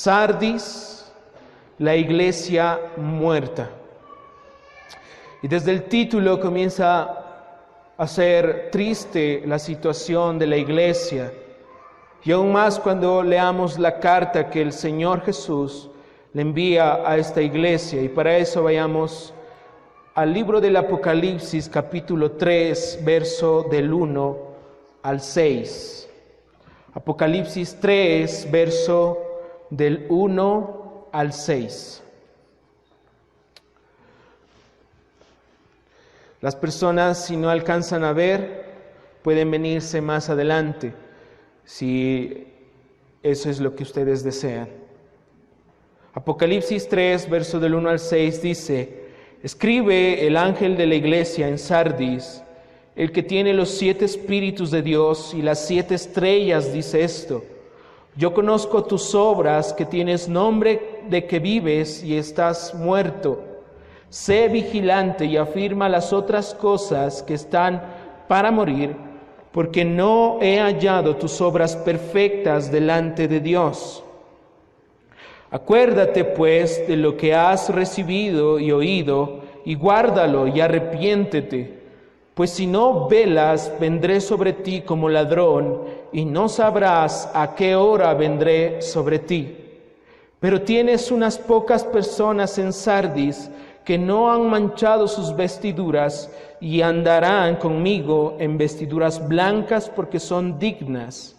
Sardis, la iglesia muerta. Y desde el título comienza a ser triste la situación de la iglesia. Y aún más cuando leamos la carta que el Señor Jesús le envía a esta iglesia. Y para eso vayamos al libro del Apocalipsis, capítulo 3, verso del 1 al 6. Apocalipsis 3, verso del 1 al 6. Las personas, si no alcanzan a ver, pueden venirse más adelante, si eso es lo que ustedes desean. Apocalipsis 3, verso del 1 al 6 dice: escribe el ángel de la iglesia en Sardis, el que tiene los 7 espíritus de Dios y las 7 estrellas, dice esto: yo conozco tus obras, que tienes nombre de que vives y estás muerto. Sé vigilante y afirma las otras cosas que están para morir, porque no he hallado tus obras perfectas delante de Dios. Acuérdate pues de lo que has recibido y oído, y guárdalo y arrepiéntete, pues si no velas, vendré sobre ti como ladrón, y no sabrás a qué hora vendré sobre ti. Pero tienes unas pocas personas en Sardis que no han manchado sus vestiduras y andarán conmigo en vestiduras blancas porque son dignas.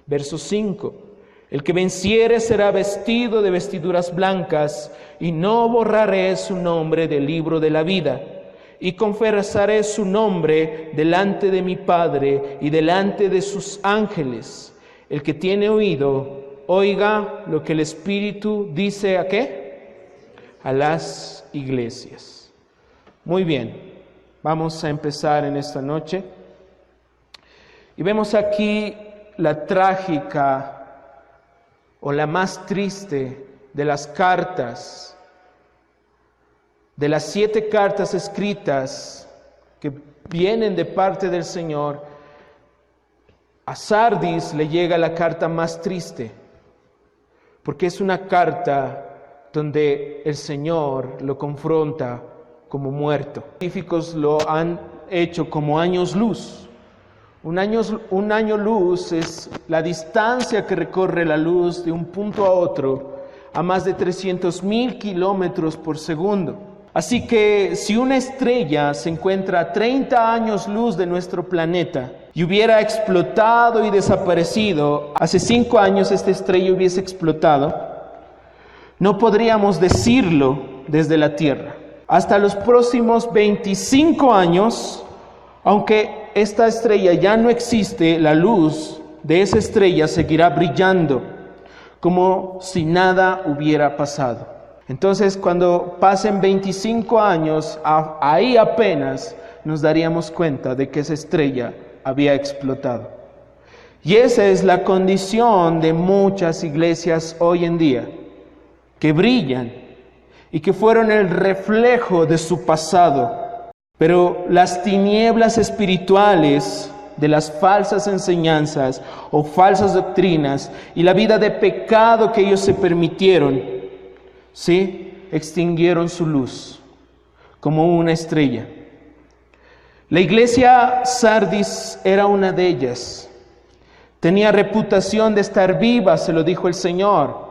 Verso 5. El que venciere será vestido de vestiduras blancas, y no borraré su nombre del libro de la vida, y confesaré su nombre delante de mi Padre y delante de sus ángeles. El que tiene oído, oiga lo que el Espíritu dice ¿a qué? A las iglesias. Muy bien, vamos a empezar en esta noche. Y vemos aquí la trágica o la más triste de las cartas, de las 7 cartas escritas que vienen de parte del Señor. A Sardis le llega la carta más triste, porque es una carta donde el Señor lo confronta como muerto. Los científicos lo han hecho como años luz. Un año luz es la distancia que recorre la luz de un punto a otro a más de 300,000 kilómetros por segundo. Así que si una estrella se encuentra a 30 años luz de nuestro planeta y hubiera explotado y desaparecido, hace 5 años esta estrella hubiese explotado, no podríamos decirlo desde la Tierra. Hasta los próximos 25 años, aunque esta estrella ya no existe, la luz de esa estrella seguirá brillando como si nada hubiera pasado. Entonces, cuando pasen 25 años, ahí apenas nos daríamos cuenta de que esa estrella había explotado. Y esa es la condición de muchas iglesias hoy en día, que brillan y que fueron el reflejo de su pasado. Pero las tinieblas espirituales de las falsas enseñanzas o falsas doctrinas y la vida de pecado que ellos se permitieron, ¿sí?, extinguieron su luz como una estrella. La iglesia Sardis era una de ellas. Tenía reputación de estar viva, se lo dijo el Señor,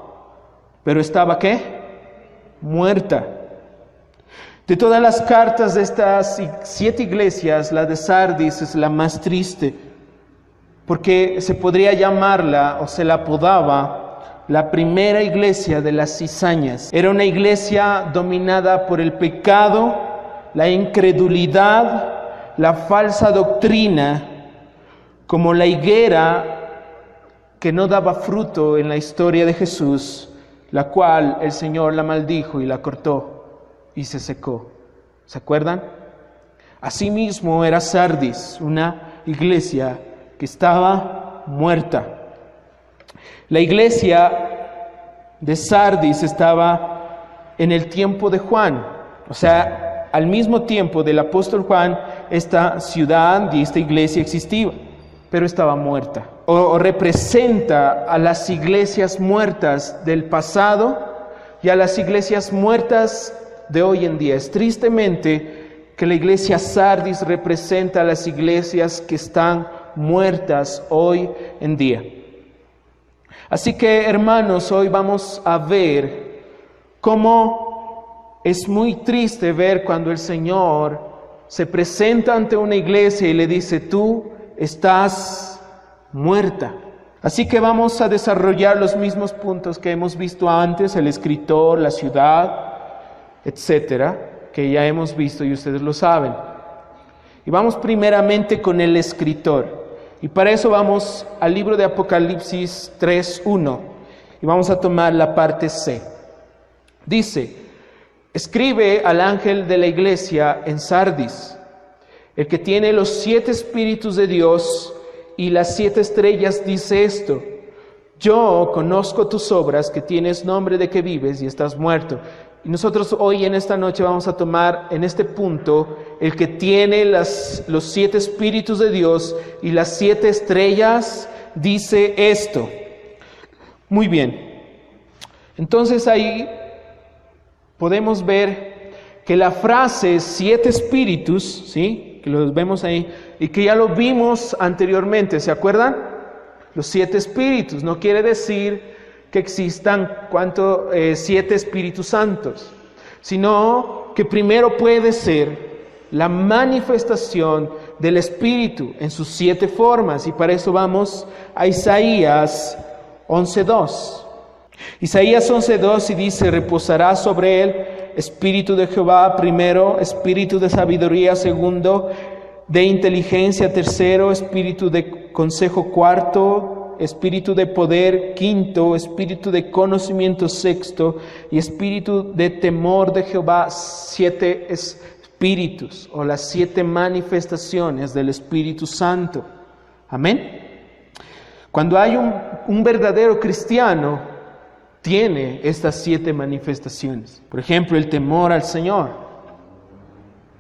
pero estaba ¿qué? Muerta. De todas las cartas de estas 7 iglesias, la de Sardis es la más triste, porque se podría llamarla o se la apodaba la primera iglesia de las cizañas. Era una iglesia dominada por el pecado, la incredulidad, la falsa doctrina, como la higuera que no daba fruto en la historia de Jesús, la cual el Señor la maldijo y la cortó y se secó. ¿Se acuerdan? Asimismo era Sardis, una iglesia que estaba muerta. La iglesia de Sardis estaba en el tiempo de Juan, o sea, al mismo tiempo del apóstol Juan, esta ciudad y esta iglesia existía, pero estaba muerta. o representa a las iglesias muertas del pasado y a las iglesias muertas de hoy en día. Es tristemente que la iglesia Sardis representa a las iglesias que están muertas hoy en día. Así que, hermanos, hoy vamos a ver cómo es muy triste ver cuando el Señor se presenta ante una iglesia y le dice: tú estás muerta. Así que vamos a desarrollar los mismos puntos que hemos visto antes, el escritor, la ciudad, etcétera, que ya hemos visto y ustedes lo saben. Y vamos primeramente con el escritor. Y para eso vamos al libro de Apocalipsis 3:1 y vamos a tomar la parte C. Dice: escribe al ángel de la iglesia en Sardis, el que tiene los 7 espíritus de Dios y las 7 estrellas, dice esto: yo conozco tus obras, que tienes nombre de que vives y estás muerto. Y nosotros hoy en esta noche vamos a tomar en este punto el que tiene los 7 espíritus de Dios y las 7 estrellas, dice esto. Muy bien. Entonces ahí podemos ver que la frase 7 espíritus, ¿sí?, que los vemos ahí y que ya lo vimos anteriormente, ¿se acuerdan? Los 7 espíritus no quiere decir que existan 7 Espíritus Santos, sino que primero puede ser la manifestación del Espíritu en sus 7 formas, y para eso vamos a Isaías 11:2. Isaías 11:2 y dice: reposará sobre él Espíritu de Jehová, primero, Espíritu de sabiduría, segundo, de inteligencia, tercero, Espíritu de consejo, cuarto, Espíritu de poder, quinto, Espíritu de conocimiento, sexto, y Espíritu de temor de Jehová, 7 espíritus, o las 7 manifestaciones del Espíritu Santo. Amén. Cuando hay un verdadero cristiano, tiene estas 7 manifestaciones. Por ejemplo, el temor al Señor.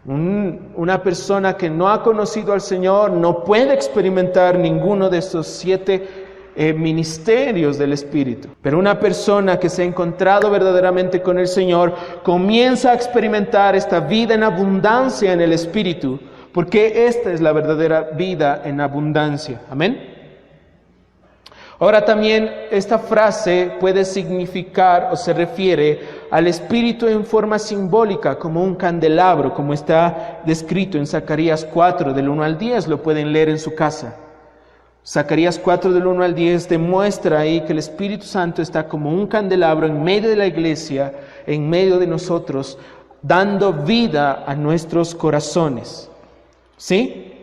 Una persona que no ha conocido al Señor no puede experimentar ninguno de estos 7 ministerios del Espíritu. Pero una persona que se ha encontrado verdaderamente con el Señor comienza a experimentar esta vida en abundancia en el Espíritu, porque esta es la verdadera vida en abundancia. Amén. Ahora también esta frase puede significar o se refiere al Espíritu en forma simbólica, como un candelabro, como está descrito en Zacarías 4 del 1 al 10, lo pueden leer en su casa. Zacarías 4 del 1 al 10 demuestra ahí que el Espíritu Santo está como un candelabro en medio de la iglesia, en medio de nosotros, dando vida a nuestros corazones. ¿Sí?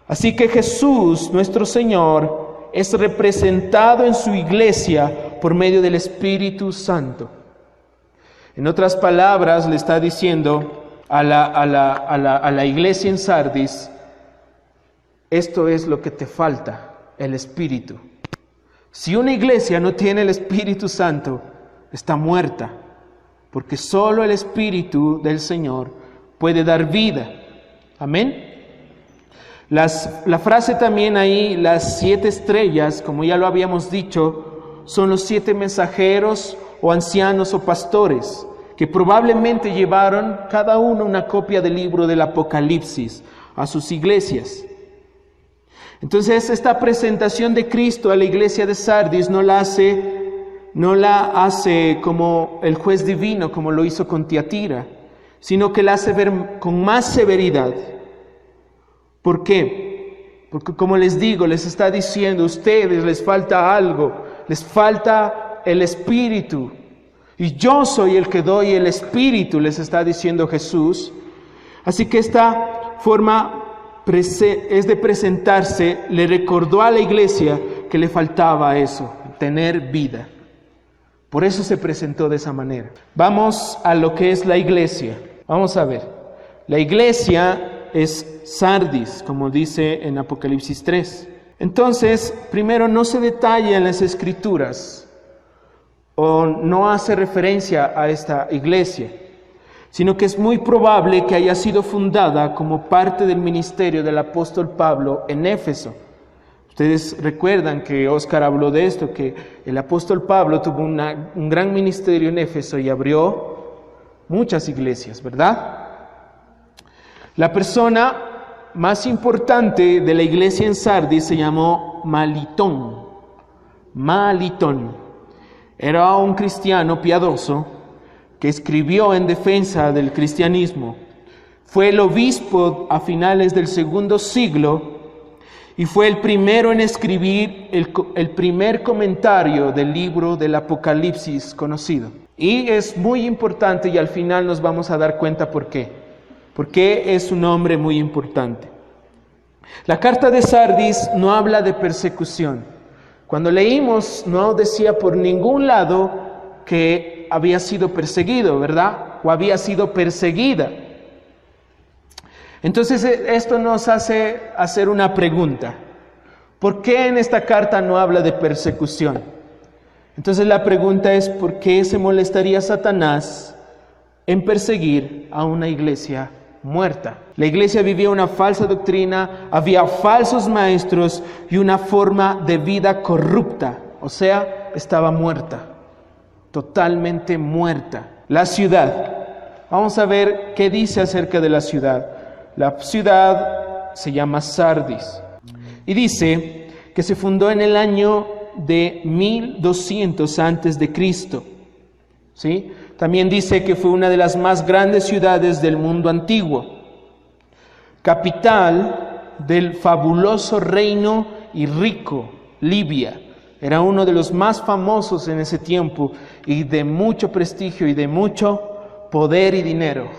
Así que Jesús, nuestro Señor, es representado en su iglesia por medio del Espíritu Santo. En otras palabras, le está diciendo a la iglesia en Sardis: esto es lo que te falta, el Espíritu. Si una iglesia no tiene el Espíritu Santo, está muerta, porque solo el Espíritu del Señor puede dar vida. Amén. La frase también ahí, las 7 estrellas, como ya lo habíamos dicho, son los 7 mensajeros o ancianos o pastores, que probablemente llevaron cada uno una copia del libro del Apocalipsis a sus iglesias. Entonces esta presentación de Cristo a la iglesia de Sardis no la hace como el juez divino, como lo hizo con Tiatira, sino que la hace ver con más severidad. ¿Por qué? Porque, como les digo, les está diciendo: a ustedes les falta algo, les falta el Espíritu, y yo soy el que doy el Espíritu, les está diciendo Jesús. Así que esta forma es de presentarse, le recordó a la iglesia que le faltaba eso, tener vida. Por eso se presentó de esa manera. Vamos a lo que es la iglesia. Vamos a ver. La iglesia es Sardis, como dice en Apocalipsis 3. Entonces, primero, no se detalla en las Escrituras o no hace referencia a esta iglesia, sino que es muy probable que haya sido fundada como parte del ministerio del apóstol Pablo en Éfeso. Ustedes recuerdan que Óscar habló de esto, que el apóstol Pablo tuvo un gran ministerio en Éfeso y abrió muchas iglesias, ¿verdad? La persona más importante de la iglesia en Sardis se llamó Melitón. Melitón. Era un cristiano piadoso que escribió en defensa del cristianismo. Fue el obispo a finales del segundo siglo y fue el primero en escribir el primer comentario del libro del Apocalipsis conocido. Y es muy importante y al final nos vamos a dar cuenta por qué. Porque es un hombre muy importante. La carta de Sardis no habla de persecución. Cuando leímos, no decía por ningún lado que había sido perseguido, ¿verdad? O había sido perseguida. Entonces esto nos hace hacer una pregunta. ¿Por qué en esta carta no habla de persecución? Entonces la pregunta es, ¿por qué se molestaría Satanás en perseguir a una iglesia muerta? La iglesia vivía una falsa doctrina, había falsos maestros y una forma de vida corrupta, o sea, estaba muerta, totalmente muerta. La ciudad, vamos a ver qué dice acerca de la ciudad. La ciudad se llama Sardis y dice que se fundó en el año de 1200 antes de Cristo. ¿Sí? También dice que fue una de las más grandes ciudades del mundo antiguo, capital del fabuloso reino y rico Libia. Era uno de los más famosos en ese tiempo y de mucho prestigio y de mucho poder y dinero.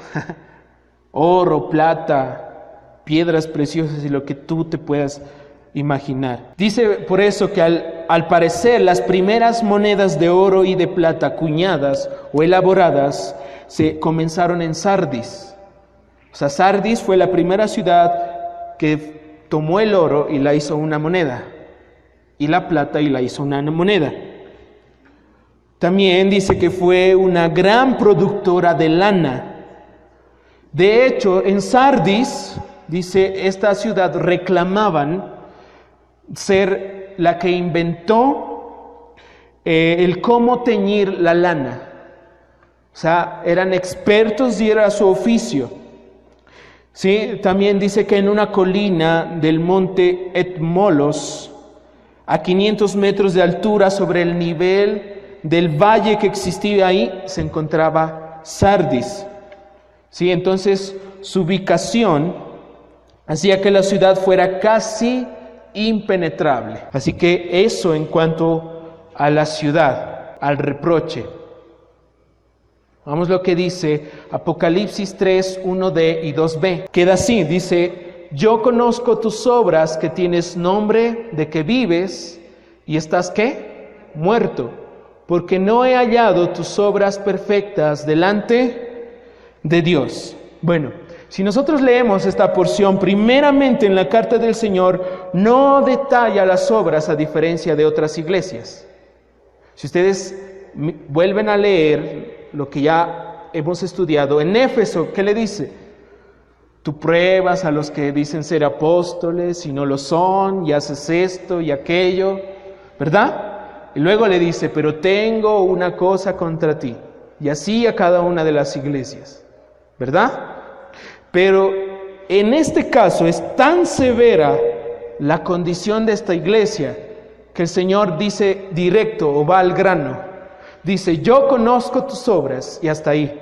Oro, plata, piedras preciosas y lo que tú te puedas imaginar. Dice por eso que al parecer las primeras monedas de oro y de plata acuñadas o elaboradas se comenzaron en Sardis. O sea, Sardis fue la primera ciudad que tomó el oro y la hizo una moneda, y la plata y la hizo una moneda. También dice que fue una gran productora de lana. De hecho, en Sardis, dice, esta ciudad reclamaban ser la que inventó el cómo teñir la lana. O sea, eran expertos y era su oficio. Sí, también dice que en una colina del monte Etmolos, a 500 metros de altura sobre el nivel del valle que existía ahí, se encontraba Sardis. Sí, entonces su ubicación hacía que la ciudad fuera casi impenetrable. Así que eso en cuanto a la ciudad, al reproche. Vamos lo que dice Apocalipsis 3, 1d y 2b. Queda así, dice: yo conozco tus obras, que tienes nombre de que vives y estás ¿qué? Muerto, porque no he hallado tus obras perfectas delante de Dios. Bueno, si nosotros leemos esta porción, primeramente en la carta del Señor no detalla las obras a diferencia de otras iglesias. Si ustedes vuelven a leer lo que ya hemos estudiado, en Éfeso, ¿qué le dice? Tú pruebas a los que dicen ser apóstoles y no lo son, y haces esto y aquello, ¿verdad? Y luego le dice, pero tengo una cosa contra ti, y así a cada una de las iglesias, ¿verdad? Pero en este caso es tan severa la condición de esta iglesia que el Señor dice directo o va al grano. Dice, yo conozco tus obras, y hasta ahí.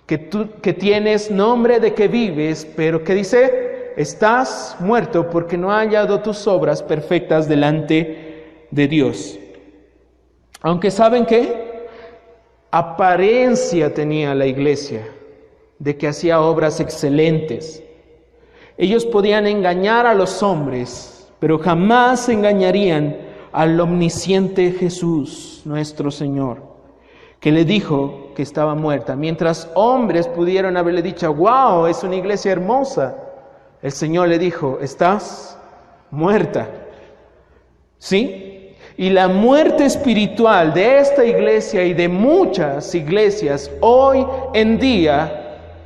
Que tienes nombre de que vives, pero que dice, estás muerto porque no ha hallado tus obras perfectas delante de Dios. Aunque ¿saben qué? Apariencia tenía la iglesia de que hacía obras excelentes. Ellos podían engañar a los hombres, pero jamás engañarían al omnisciente Jesús, nuestro Señor, que le dijo que estaba muerta. Mientras hombres pudieron haberle dicho, wow, es una iglesia hermosa, el Señor le dijo, estás muerta. ¿Sí? Y la muerte espiritual de esta iglesia y de muchas iglesias hoy en día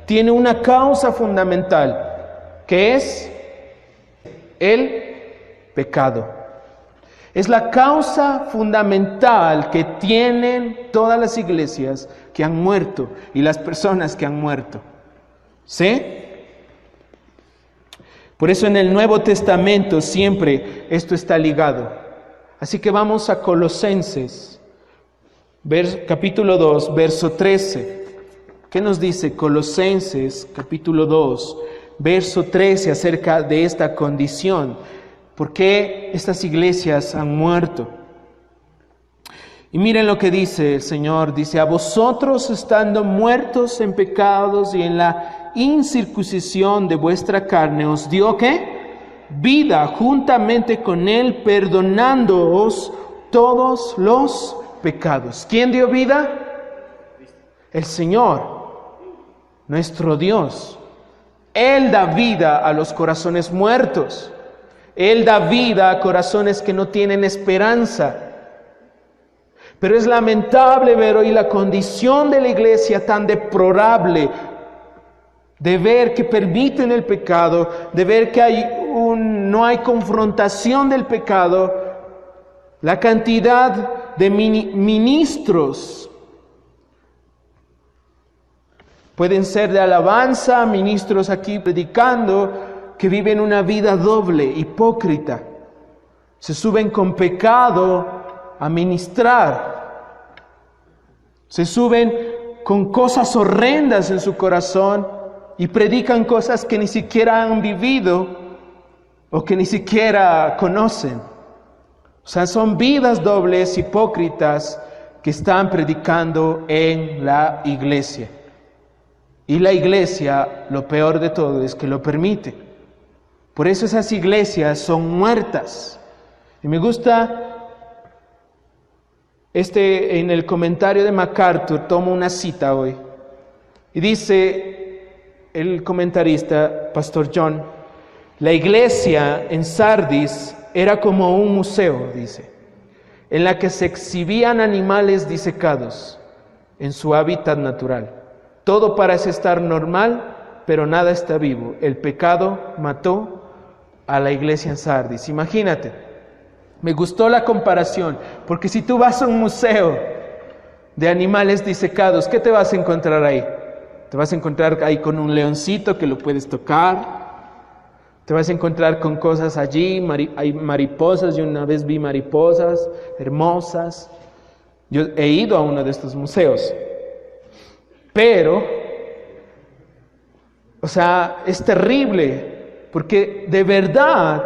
tiene una causa fundamental, que es el pecado. Es la causa fundamental que tienen todas las iglesias que han muerto y las personas que han muerto. ¿Sí? Por eso en el Nuevo Testamento siempre esto está ligado. Así que vamos a Colosenses, capítulo 2, verso 13. ¿Qué nos dice Colosenses, capítulo 2, verso 13 acerca de esta condición? ¿Por qué estas iglesias han muerto? Y miren lo que dice el Señor. Dice, a vosotros estando muertos en pecados y en la incircuncisión de vuestra carne, os dio ¿qué? Vida juntamente con Él, perdonándoos todos los pecados. ¿Quién dio vida? El Señor, nuestro Dios. Él da vida a los corazones muertos. Él da vida a corazones que no tienen esperanza. Pero es lamentable ver hoy la condición de la iglesia tan deplorable, de ver que permiten el pecado, de ver que no hay confrontación del pecado, la cantidad de ministros. Pueden ser de alabanza, ministros aquí predicando, que viven una vida doble, hipócrita. Se suben con pecado a ministrar. Se suben con cosas horrendas en su corazón y predican cosas que ni siquiera han vivido o que ni siquiera conocen. O sea, son vidas dobles, hipócritas, que están predicando en la iglesia. Y la iglesia, lo peor de todo, es que lo permite. Por eso esas iglesias son muertas. Y me gusta, en el comentario de MacArthur, tomo una cita hoy. Y dice el comentarista, Pastor John, la iglesia en Sardis era como un museo, dice, en la que se exhibían animales disecados en su hábitat natural. Todo parece estar normal, pero nada está vivo. El pecado mató a la iglesia en Sardis. Imagínate, me gustó la comparación, porque si tú vas a un museo de animales disecados, ¿qué te vas a encontrar ahí? Te vas a encontrar ahí con un leoncito que lo puedes tocar, te vas a encontrar con cosas allí, hay mariposas, yo una vez vi mariposas hermosas, yo he ido a uno de estos museos, pero, o sea, es terrible, porque de verdad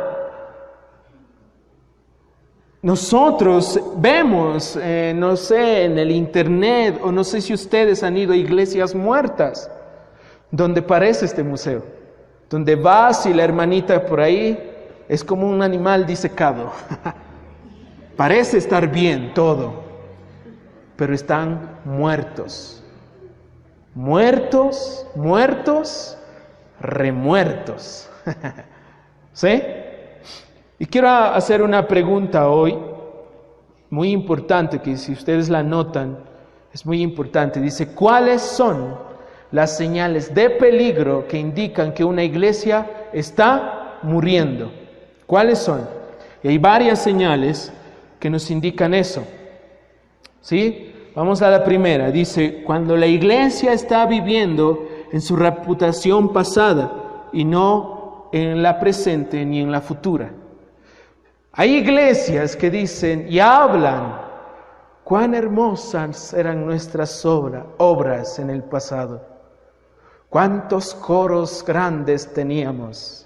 nosotros vemos, no sé, en el internet, o no sé si ustedes han ido a iglesias muertas, donde parece este museo, donde vas y la hermanita por ahí es como un animal disecado. Parece estar bien todo, pero están muertos. Muertos, remuertos. ¿Sí? Y quiero hacer una pregunta hoy, muy importante, que si ustedes la notan, es muy importante. Dice, ¿cuáles son las señales de peligro que indican que una iglesia está muriendo? ¿Cuáles son? Y hay varias señales que nos indican eso. ¿Sí? Vamos a la primera. Dice, cuando la iglesia está viviendo en su reputación pasada y no en la presente ni en la futura. Hay iglesias que dicen y hablan, cuán hermosas eran nuestras obras en el pasado. Cuántos coros grandes teníamos.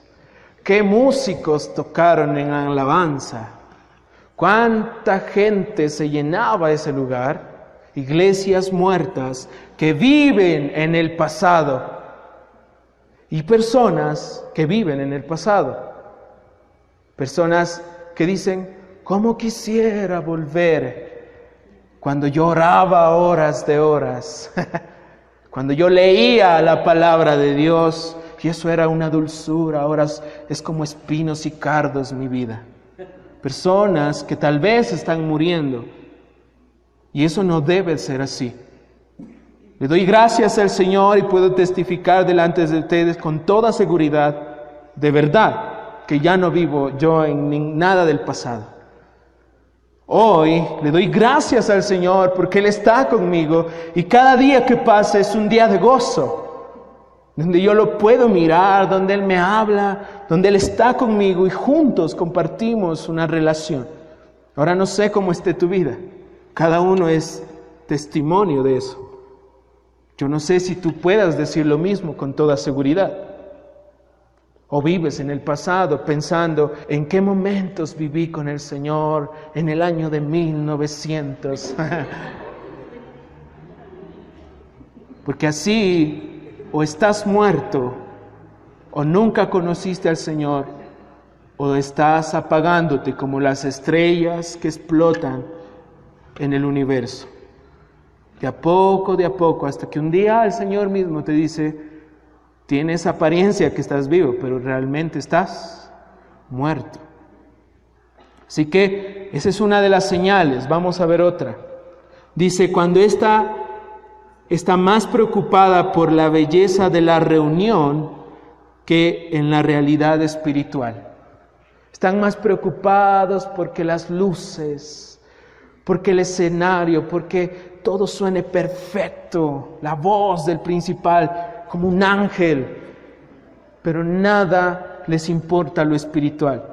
Qué músicos tocaron en alabanza. Cuánta gente se llenaba ese lugar. Iglesias muertas que viven en el pasado. Y personas que viven en el pasado. Personas que dicen, ¿cómo quisiera volver cuando yo oraba horas de horas? Cuando yo leía la palabra de Dios y eso era una dulzura, ahora es como espinos y cardos mi vida. Personas que tal vez están muriendo y eso no debe ser así. Le doy gracias al Señor y puedo testificar delante de ustedes con toda seguridad, de verdad, que ya no vivo yo en nada del pasado. Hoy le doy gracias al Señor porque Él está conmigo y cada día que pasa es un día de gozo, donde yo lo puedo mirar, donde Él me habla, donde Él está conmigo y juntos compartimos una relación. Ahora no sé cómo esté tu vida, cada uno es testimonio de eso. Yo no sé si tú puedas decir lo mismo con toda seguridad. O vives en el pasado pensando en qué momentos viví con el Señor en el año de 1900. Porque así o estás muerto o nunca conociste al Señor o estás apagándote como las estrellas que explotan en el universo. De a poco, hasta que un día el Señor mismo te dice, tienes apariencia que estás vivo, pero realmente estás muerto. Así que esa es una de las señales. Vamos a ver otra. Dice, cuando está más preocupada por la belleza de la reunión que en la realidad espiritual. Están más preocupados porque las luces, porque el escenario, porque todo suene perfecto, la voz del principal como un ángel, pero nada les importa lo espiritual.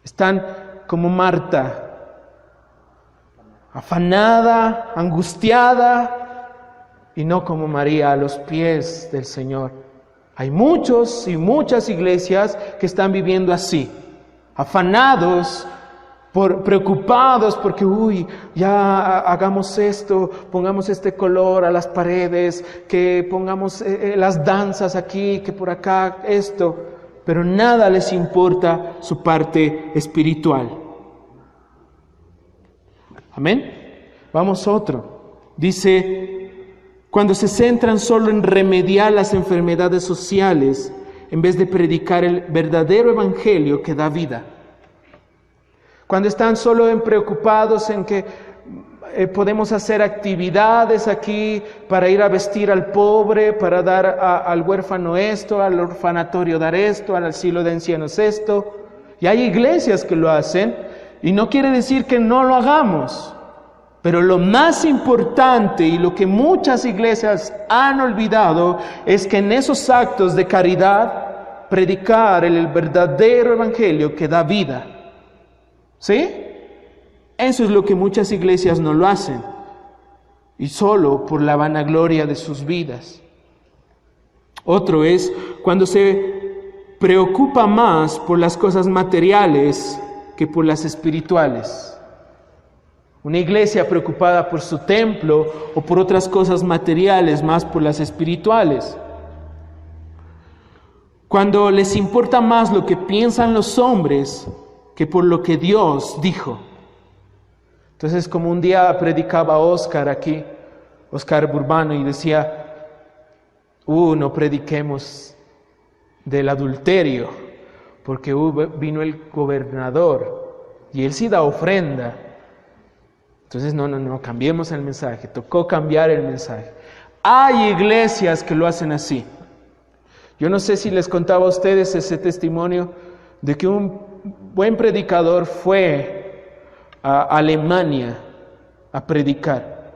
Están como Marta, afanada, angustiada, y no como María a los pies del Señor. Hay muchos y muchas iglesias que están viviendo así, afanados, preocupados porque, ya hagamos esto, pongamos este color a las paredes, que pongamos las danzas aquí, que por acá, esto, pero nada les importa su parte espiritual. Amén. Vamos a otro. Dice, cuando se centran solo en remediar las enfermedades sociales, en vez de predicar el verdadero evangelio que da vida. Cuando están solo preocupados en que podemos hacer actividades aquí para ir a vestir al pobre, para dar al huérfano esto, al orfanatorio dar esto, al asilo de ancianos esto. Y hay iglesias que lo hacen y no quiere decir que no lo hagamos. Pero lo más importante y lo que muchas iglesias han olvidado es que en esos actos de caridad predicar el verdadero evangelio que da vida. ¿Sí? Eso es lo que muchas iglesias no lo hacen, y solo por la vanagloria de sus vidas. Otro es cuando se preocupa más por las cosas materiales que por las espirituales. Una iglesia preocupada por su templo o por otras cosas materiales más por las espirituales. Cuando les importa más lo que piensan los hombres que por lo que Dios dijo. Entonces, como un día predicaba Oscar aquí, Oscar Burbano, y decía, no prediquemos del adulterio, porque vino el gobernador, y él sí da ofrenda. Entonces, no, cambiemos el mensaje, tocó cambiar el mensaje. Hay iglesias que lo hacen así. Yo no sé si les contaba a ustedes ese testimonio de que un buen predicador fue a Alemania a predicar.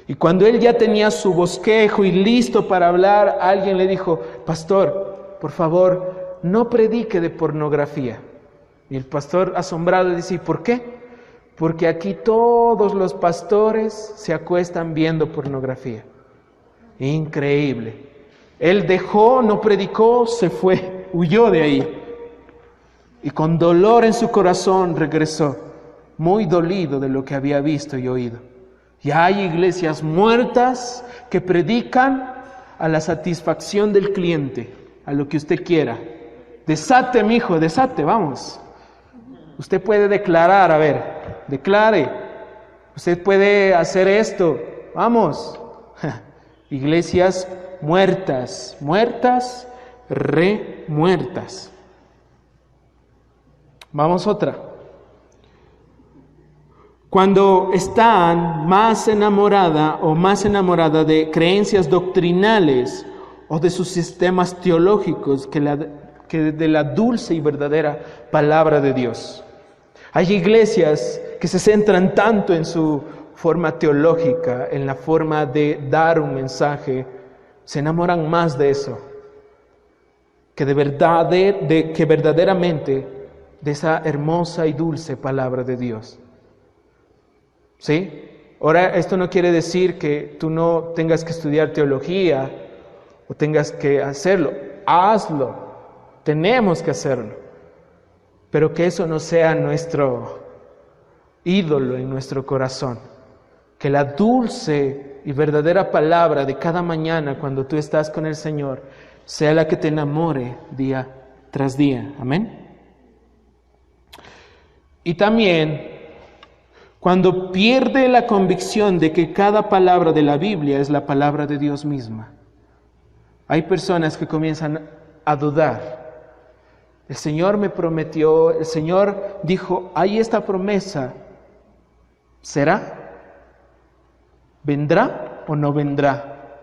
Y cuando él ya tenía su bosquejo y listo para hablar, alguien le dijo, pastor, por favor, no predique de pornografía. Y el pastor asombrado le dice, ¿por qué? Porque aquí todos los pastores se acuestan viendo pornografía. Increíble. Él dejó, no predicó, se fue, huyó de ahí. Y con dolor en su corazón regresó, muy dolido de lo que había visto y oído. Y hay iglesias muertas que predican a la satisfacción del cliente, a lo que usted quiera. Desate, mijo, desate, vamos. Usted puede declarar, a ver, declare. Usted puede hacer esto, vamos. Iglesias muertas, remuertas. Vamos otra. Cuando están más enamorada de creencias doctrinales o de sus sistemas teológicos que que de la dulce y verdadera palabra de Dios. Hay iglesias que se centran tanto en su forma teológica, en la forma de dar un mensaje, se enamoran más de eso, que de verdad, que verdaderamente de esa hermosa y dulce palabra de Dios. ¿Sí? Ahora, esto no quiere decir que tú no tengas que estudiar teología o tengas que hacerlo. Hazlo. Tenemos que hacerlo. Pero que eso no sea nuestro ídolo en nuestro corazón. Que la dulce y verdadera palabra de cada mañana cuando tú estás con el Señor sea la que te enamore día tras día. Amén. Y también, cuando pierde la convicción de que cada palabra de la Biblia es la palabra de Dios misma, hay personas que comienzan a dudar. El Señor me prometió, el Señor dijo, hay esta promesa, ¿será? ¿Vendrá o no vendrá?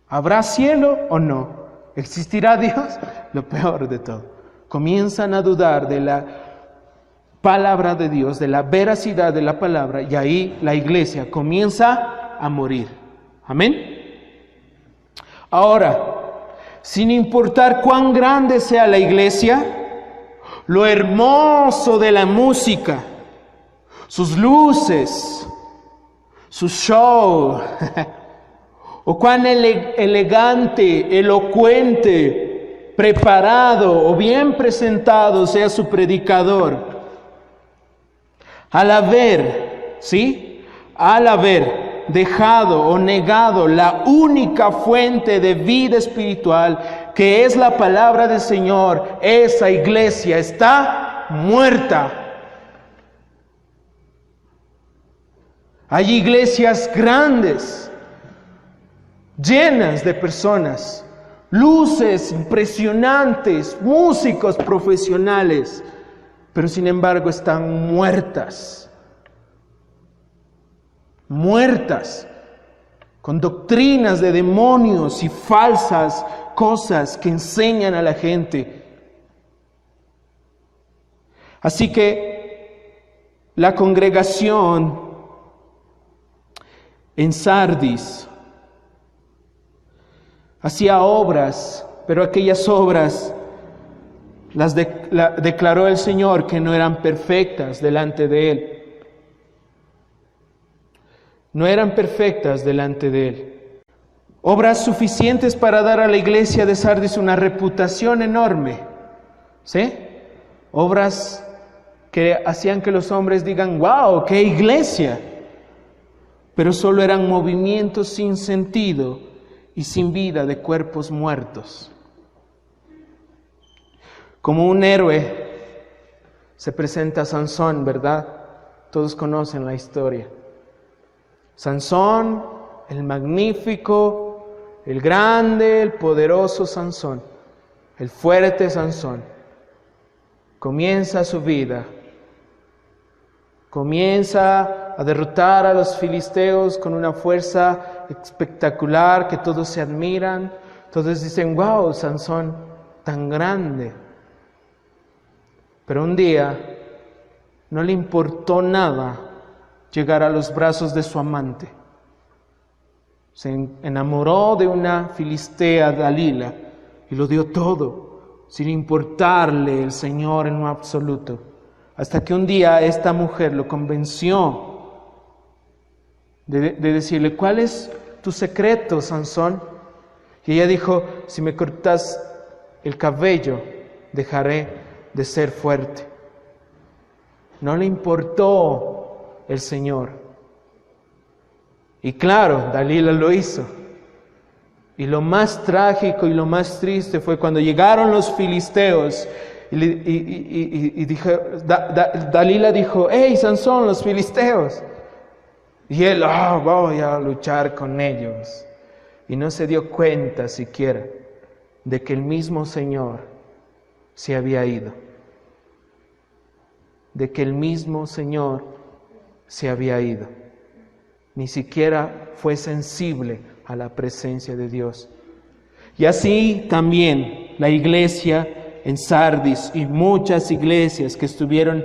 ¿Habrá cielo o no? ¿Existirá Dios? Lo peor de todo. Comienzan a dudar de la palabra de Dios, de la veracidad de la palabra, y ahí la iglesia comienza a morir. Amén. Ahora, sin importar cuán grande sea la iglesia, lo hermoso de la música, sus luces, su show, o cuán elegante, elocuente, preparado o bien presentado sea su predicador, al haber dejado o negado la única fuente de vida espiritual, que es la palabra del Señor, esa iglesia está muerta. Hay iglesias grandes, llenas de personas, luces impresionantes, músicos profesionales, pero sin embargo están muertas, con doctrinas de demonios y falsas cosas que enseñan a la gente. Así que la congregación en Sardis hacía obras, pero aquellas obras las declaró el Señor que no eran perfectas delante de Él. No eran perfectas delante de Él. Obras suficientes para dar a la iglesia de Sardis una reputación enorme. ¿Sí? Obras que hacían que los hombres digan, ¡wow, qué iglesia! Pero solo eran movimientos sin sentido y sin vida de cuerpos muertos. Como un héroe se presenta Sansón, ¿verdad? Todos conocen la historia. Sansón, el magnífico, el grande, el poderoso Sansón, el fuerte Sansón, comienza su vida, comienza a derrotar a los filisteos con una fuerza espectacular que todos se admiran, todos dicen, wow, Sansón, tan grande. Pero un día no le importó nada llegar a los brazos de su amante. Se enamoró de una filistea, Dalila, y lo dio todo, sin importarle el Señor en lo absoluto. Hasta que un día esta mujer lo convenció de decirle, ¿cuál es tu secreto, Sansón? Y ella dijo, si me cortas el cabello, dejaré de ser fuerte. No le importó el Señor. Y claro, Dalila lo hizo. Y lo más trágico y lo más triste fue cuando llegaron los filisteos y dijo, Dalila dijo, ¡hey, Sansón, los filisteos! Y él, voy a luchar con ellos. Y no se dio cuenta siquiera de que el mismo Señor se había ido. De que el mismo Señor se había ido. Ni siquiera fue sensible a la presencia de Dios. Y así también la iglesia en Sardis y muchas iglesias que estuvieron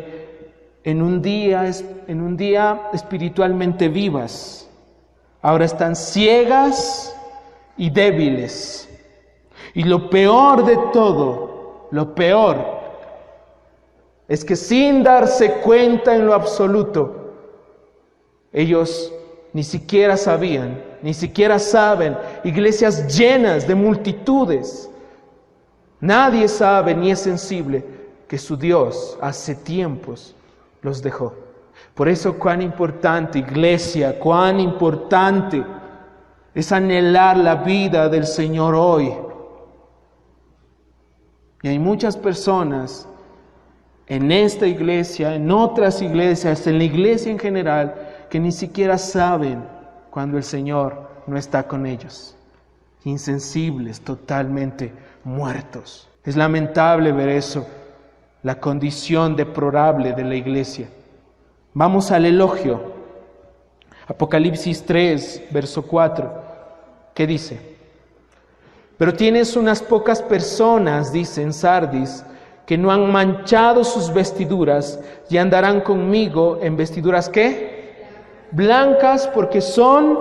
en un día espiritualmente vivas, ahora están ciegas y débiles. Y lo peor de todo, lo peor, es que sin darse cuenta en lo absoluto, ellos ni siquiera sabían, ni siquiera saben, iglesias llenas de multitudes. Nadie sabe ni es sensible que su Dios hace tiempos los dejó. Por eso cuán importante, iglesia, cuán importante es anhelar la vida del Señor hoy. Y hay muchas personas en esta iglesia, en otras iglesias, en la iglesia en general, que ni siquiera saben cuando el Señor no está con ellos. Insensibles, totalmente muertos. Es lamentable ver eso, la condición deplorable de la iglesia. Vamos al elogio. Apocalipsis 3, verso 4. ¿Qué dice? Pero tienes unas pocas personas, dice en Sardis, que no han manchado sus vestiduras y andarán conmigo en vestiduras ¿qué? Blancas, porque son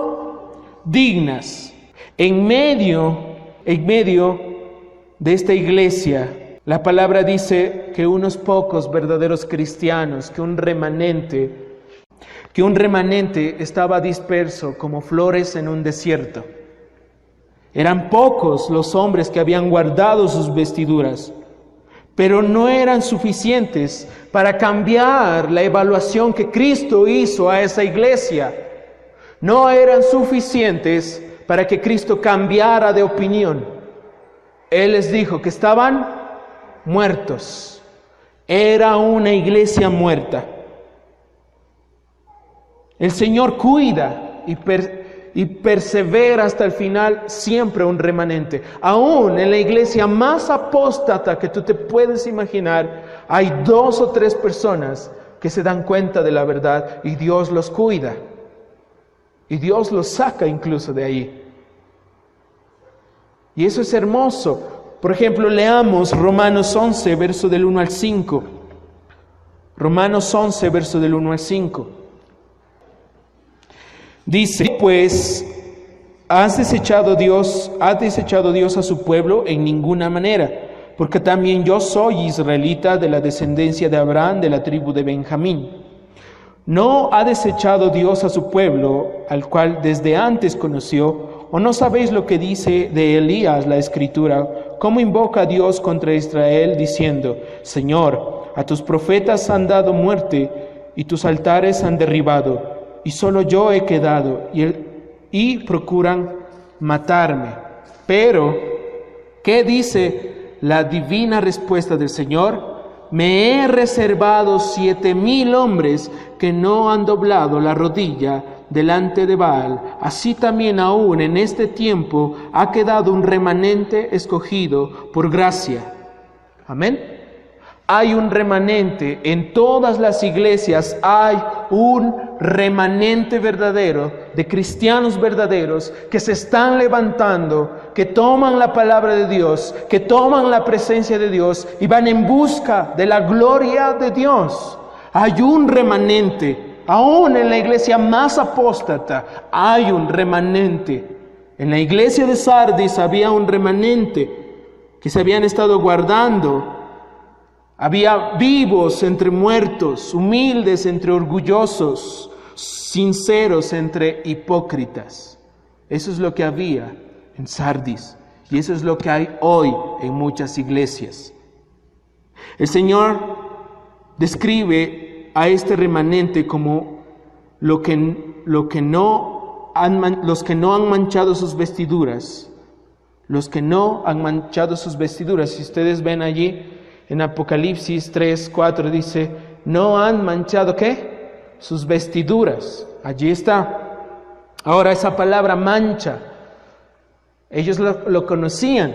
dignas. En medio de esta iglesia, la palabra dice que unos pocos verdaderos cristianos, que un remanente estaba disperso como flores en un desierto. Eran pocos los hombres que habían guardado sus vestiduras, pero no eran suficientes para cambiar la evaluación que Cristo hizo a esa iglesia. No eran suficientes para que Cristo cambiara de opinión. Él les dijo que estaban muertos. Era una iglesia muerta. El Señor cuida y persevera hasta el final siempre un remanente. Aún en la iglesia más apóstata que tú te puedes imaginar, hay 2 o 3 personas que se dan cuenta de la verdad y Dios los cuida. Y Dios los saca incluso de ahí. Y eso es hermoso. Por ejemplo, leamos Romanos 11, verso del 1 al 5. Romanos 11, verso del 1 al 5. Dice, pues, ¿has desechado Dios a su pueblo? En ninguna manera, porque también yo soy israelita de la descendencia de Abraham, de la tribu de Benjamín. ¿No ha desechado Dios a su pueblo, al cual desde antes conoció? ¿O no sabéis lo que dice de Elías la Escritura? ¿Cómo invoca a Dios contra Israel, diciendo, Señor, a tus profetas han dado muerte, y tus altares han derribado, y solo yo he quedado, y procuran matarme? Pero, ¿qué dice la divina respuesta del Señor? Me he reservado 7,000 hombres que no han doblado la rodilla delante de Baal. Así también aún en este tiempo ha quedado un remanente escogido por gracia. Amén. Hay un remanente en todas las iglesias, hay un remanente verdadero de cristianos verdaderos que se están levantando, que toman la palabra de Dios, que toman la presencia de Dios y van en busca de la gloria de Dios. Hay un remanente, aún en la iglesia más apóstata, hay un remanente. En la iglesia de Sardis había un remanente que se habían estado guardando. Había vivos entre muertos, humildes entre orgullosos, sinceros entre hipócritas. Eso es lo que había en Sardis y eso es lo que hay hoy en muchas iglesias. El Señor describe a este remanente como los que no han manchado sus vestiduras. Los que no han manchado sus vestiduras. Si ustedes ven allí, en Apocalipsis 3, 4 dice, no han manchado ¿qué? Sus vestiduras. Allí está. Ahora esa palabra mancha, ellos lo conocían,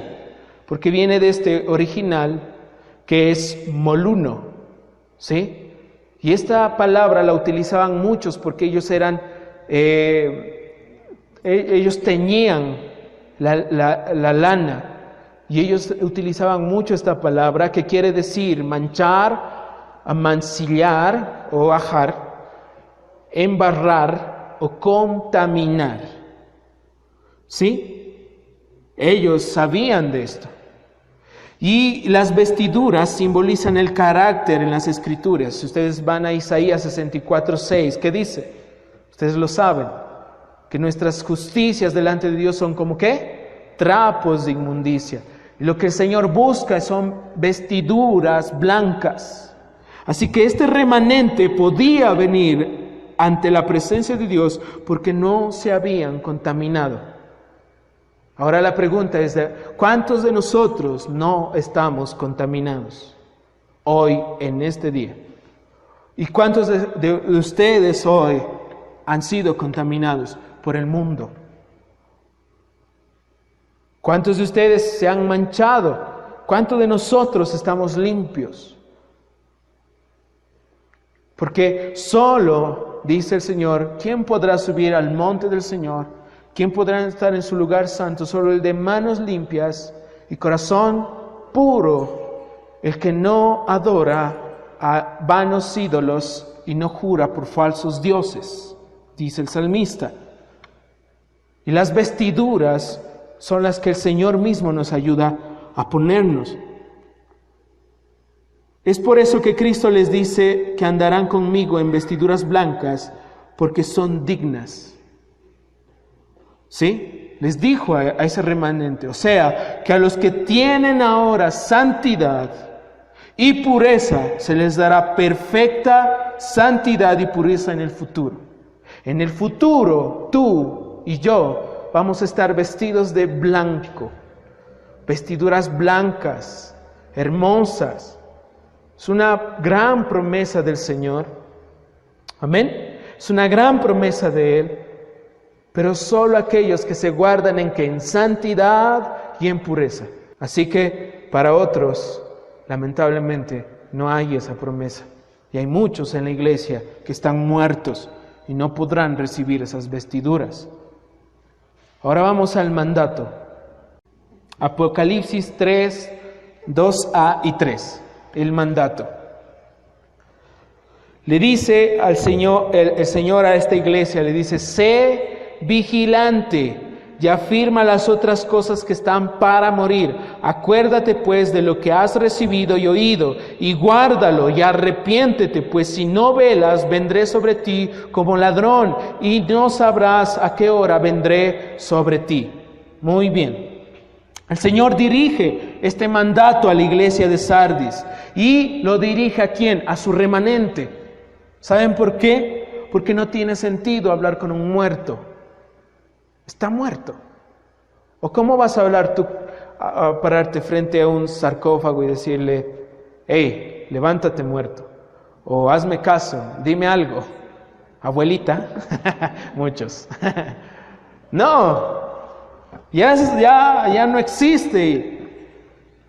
porque viene de este original que es moluno, ¿sí? Y esta palabra la utilizaban muchos porque ellos ellos teñían la lana. Y ellos utilizaban mucho esta palabra que quiere decir manchar, amancillar o ajar, embarrar o contaminar. ¿Sí? Ellos sabían de esto. Y las vestiduras simbolizan el carácter en las Escrituras. Si ustedes van a Isaías 64:6, ¿qué dice? Ustedes lo saben, que nuestras justicias delante de Dios son como ¿qué? Trapos de inmundicia. Y lo que el Señor busca son vestiduras blancas. Así que este remanente podía venir ante la presencia de Dios porque no se habían contaminado. Ahora la pregunta es, ¿cuántos de nosotros no estamos contaminados hoy en este día? ¿Y cuántos de ustedes hoy han sido contaminados por el mundo? ¿Cuántos de ustedes se han manchado? ¿Cuántos de nosotros estamos limpios? Porque solo, dice el Señor, ¿quién podrá subir al monte del Señor? ¿Quién podrá estar en su lugar santo? Solo el de manos limpias y corazón puro, el que no adora a vanos ídolos y no jura por falsos dioses, dice el salmista. Y las vestiduras son las que el Señor mismo nos ayuda a ponernos. Es por eso que Cristo les dice que andarán conmigo en vestiduras blancas, porque son dignas. ¿Sí? Les dijo a ese remanente, o sea, que a los que tienen ahora santidad y pureza, se les dará perfecta santidad y pureza en el futuro. En el futuro, tú y yo vamos a estar vestidos de blanco, vestiduras blancas, hermosas. Es una gran promesa del Señor. Amén. Es una gran promesa de Él. Pero solo aquellos que se guardan en santidad y en pureza. Así que para otros, lamentablemente, no hay esa promesa. Y hay muchos en la iglesia que están muertos y no podrán recibir esas vestiduras. Ahora vamos al mandato. Apocalipsis 3, 2a y 3. El mandato. Le dice al Señor, el Señor a esta iglesia, le dice, sé vigilante y afirma las otras cosas que están para morir. Acuérdate pues de lo que has recibido y oído, y guárdalo y arrepiéntete, pues si no velas, vendré sobre ti como ladrón, y no sabrás a qué hora vendré sobre ti. Muy bien. El Señor dirige este mandato a la iglesia de Sardis, y lo dirige ¿a quién? A su remanente. ¿Saben por qué? Porque no tiene sentido hablar con un muerto. Está muerto. ¿O cómo vas a hablar tú, a pararte frente a un sarcófago y decirle, hey, levántate muerto? O hazme caso, dime algo. Abuelita, muchos. No, ya no existe.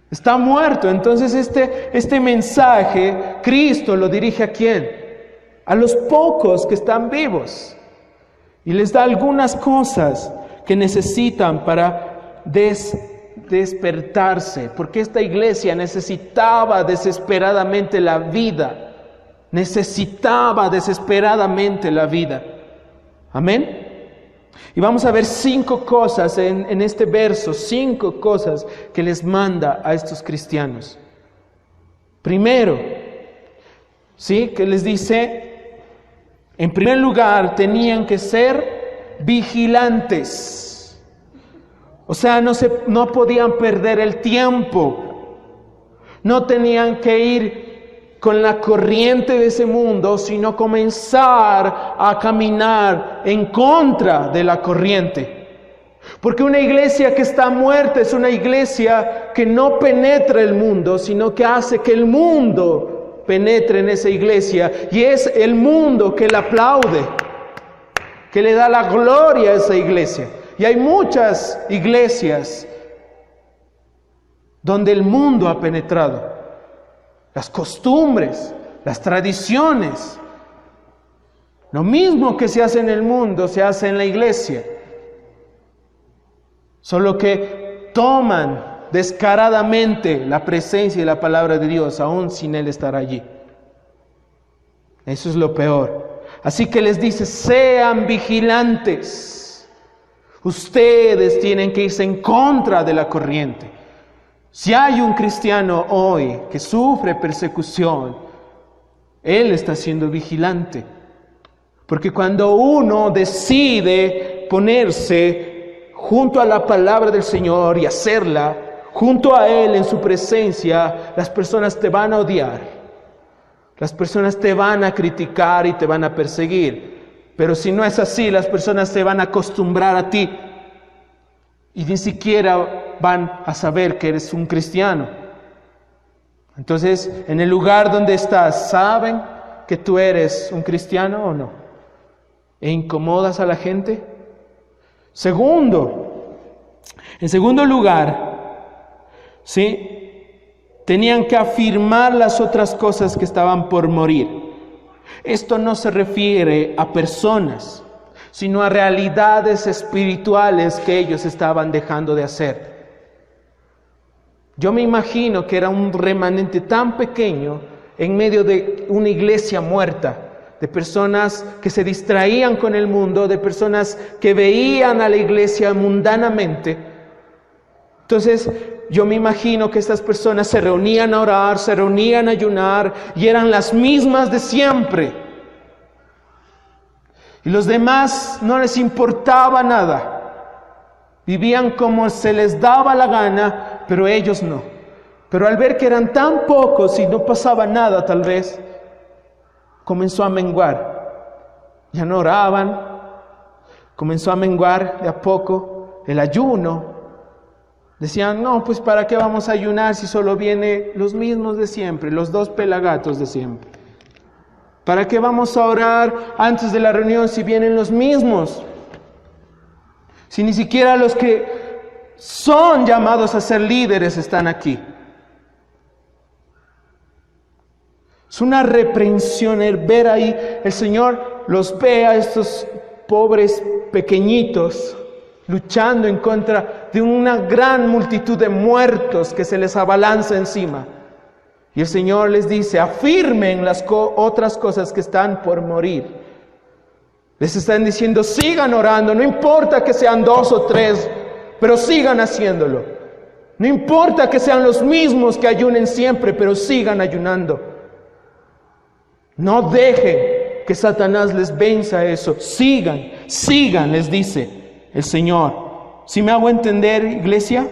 Está muerto. Entonces este mensaje, Cristo lo dirige ¿a quién? A los pocos que están vivos. Y les da algunas cosas que necesitan para despertarse, porque esta iglesia necesitaba desesperadamente la vida. Necesitaba desesperadamente la vida. Amén. Y vamos a ver 5 cosas en este verso, 5 cosas que les manda a estos cristianos. Primero, ¿sí? Que les dice, en primer lugar, tenían que ser vigilantes. O sea, no podían perder el tiempo. No tenían que ir con la corriente de ese mundo, sino comenzar a caminar en contra de la corriente. Porque una iglesia que está muerta es una iglesia que no penetra el mundo, sino que hace que el mundo penetre en esa iglesia, y es el mundo que la aplaude, que le da la gloria a esa iglesia. Y hay muchas iglesias donde el mundo ha penetrado. Las costumbres, las tradiciones, lo mismo que se hace en el mundo se hace en la iglesia, solo que toman descaradamente la presencia y la palabra de Dios, aún sin Él estar allí. Eso es lo peor. Así que les dice, sean vigilantes. Ustedes tienen que irse en contra de la corriente. Si hay un cristiano hoy que sufre persecución, él está siendo vigilante. Porque cuando uno decide ponerse junto a la palabra del Señor y hacerla, junto a Él en su presencia, las personas te van a odiar. Las personas te van a criticar y te van a perseguir. Pero si no es así, las personas se van a acostumbrar a ti y ni siquiera van a saber que eres un cristiano. Entonces, en el lugar donde estás, ¿saben que tú eres un cristiano o no? ¿E incomodas a la gente? En segundo lugar, ¿sí?, tenían que afirmar las otras cosas que estaban por morir. Esto no se refiere a personas, sino a realidades espirituales que ellos estaban dejando de hacer. Yo me imagino que era un remanente tan pequeño en medio de una iglesia muerta, de personas que se distraían con el mundo, de personas que veían a la iglesia mundanamente. Entonces, yo me imagino que estas personas se reunían a orar, se reunían a ayunar y eran las mismas de siempre. Y los demás no les importaba nada. Vivían como se les daba la gana, pero ellos no. Pero al ver que eran tan pocos y no pasaba nada tal vez, comenzó a menguar. Ya no oraban, comenzó a menguar de a poco el ayuno. Decían, no, pues ¿para qué vamos a ayunar si solo vienen los mismos de siempre, los dos pelagatos de siempre? ¿Para qué vamos a orar antes de la reunión si vienen los mismos? Si ni siquiera los que son llamados a ser líderes están aquí. Es una reprensión el ver ahí, el Señor los ve a estos pobres pequeñitos luchando en contra de una gran multitud de muertos que se les abalanza encima. Y el Señor les dice, afirmen las otras cosas que están por morir. Les están diciendo, sigan orando, no importa que sean 2 o 3, pero sigan haciéndolo. No importa que sean los mismos que ayunen siempre, pero sigan ayunando. No dejen que Satanás les venza eso. Sigan, les dice el Señor. ¿Sí me hago entender, iglesia?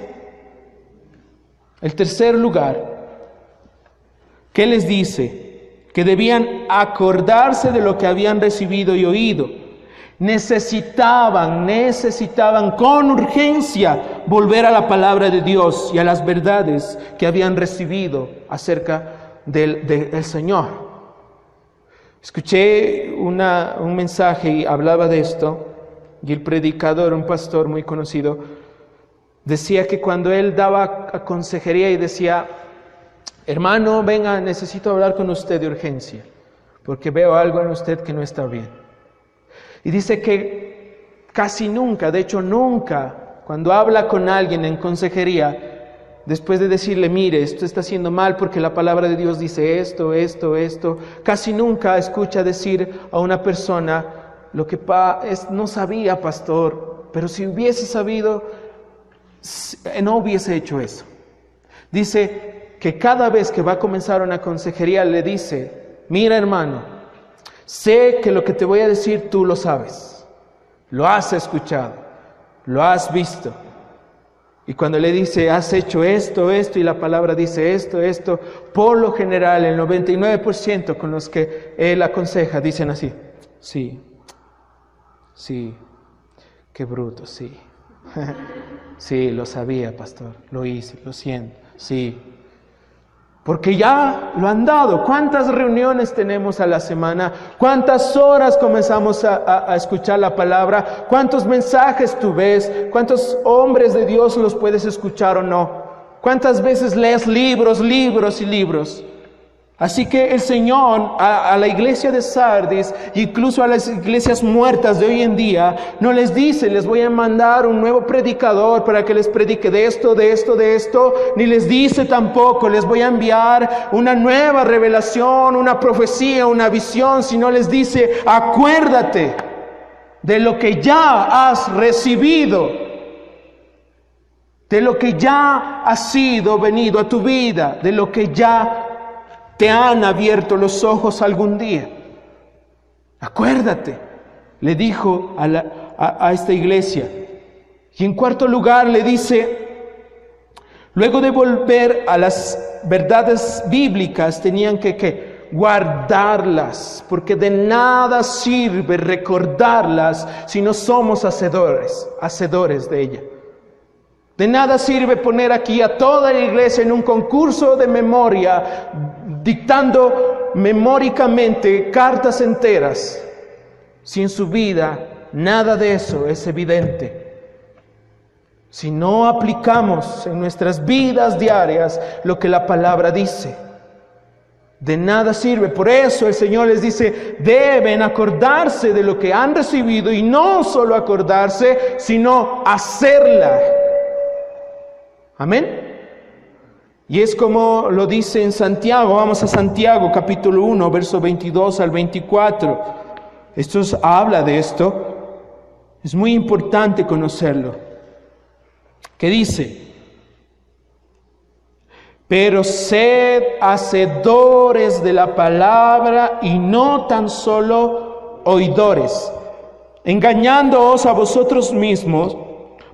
El tercer lugar, ¿qué les dice? Que debían acordarse de lo que habían recibido y oído. Necesitaban con urgencia volver a la palabra de Dios y a las verdades que habían recibido acerca del Señor. Escuché un mensaje y hablaba de esto, y el predicador, un pastor muy conocido, decía que cuando él daba consejería y decía, hermano, venga, necesito hablar con usted de urgencia, porque veo algo en usted que no está bien. Y dice que casi nunca, de hecho nunca, cuando habla con alguien en consejería, después de decirle, mire, esto está haciendo mal porque la palabra de Dios dice esto, casi nunca escucha decir a una persona, lo que no sabía, pastor, pero si hubiese sabido, no hubiese hecho eso. Dice que cada vez que va a comenzar una consejería le dice, mira hermano, sé que lo que te voy a decir tú lo sabes, lo has escuchado, lo has visto. Y cuando le dice, has hecho esto, y la palabra dice esto, por lo general el 99% con los que él aconseja dicen así, sí, qué bruto, sí. Sí, lo sabía, pastor, lo hice, lo siento, sí. Porque ya lo han dado. ¿Cuántas reuniones tenemos a la semana? ¿Cuántas horas comenzamos a escuchar la palabra? ¿Cuántos mensajes tú ves? ¿Cuántos hombres de Dios los puedes escuchar o no? ¿Cuántas veces lees libros y libros? Así que el Señor a la iglesia de Sardis, incluso a las iglesias muertas de hoy en día, no les dice, les voy a mandar un nuevo predicador para que les predique de esto, ni les dice tampoco, les voy a enviar una nueva revelación, una profecía, una visión, sino les dice, acuérdate de lo que ya has recibido, de lo que ya ha sido venido a tu vida, de lo que ya te han abierto los ojos algún día. Acuérdate, le dijo a esta iglesia. Y en cuarto lugar le dice, luego de volver a las verdades bíblicas, tenían que guardarlas, porque de nada sirve recordarlas si no somos hacedores de ella. De nada sirve poner aquí a toda la iglesia en un concurso de memoria, dictando memóricamente cartas enteras, si en su vida nada de eso es evidente. Si no aplicamos en nuestras vidas diarias lo que la palabra dice, de nada sirve. Por eso el Señor les dice, deben acordarse de lo que han recibido, y no solo acordarse, sino hacerla. Amén. Y es como lo dice en Santiago. Vamos a Santiago capítulo 1, verso 22 al 24. Esto habla de esto. Es muy importante conocerlo. ¿Qué dice? Pero sed hacedores de la palabra y no tan solo oidores, engañándoos a vosotros mismos.